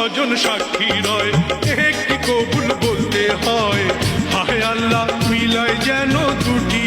ছজন সাক্ষী রয়, একটি কবুল বলতে হয়। হায় আল্লাহ মিলায় যেন দুটি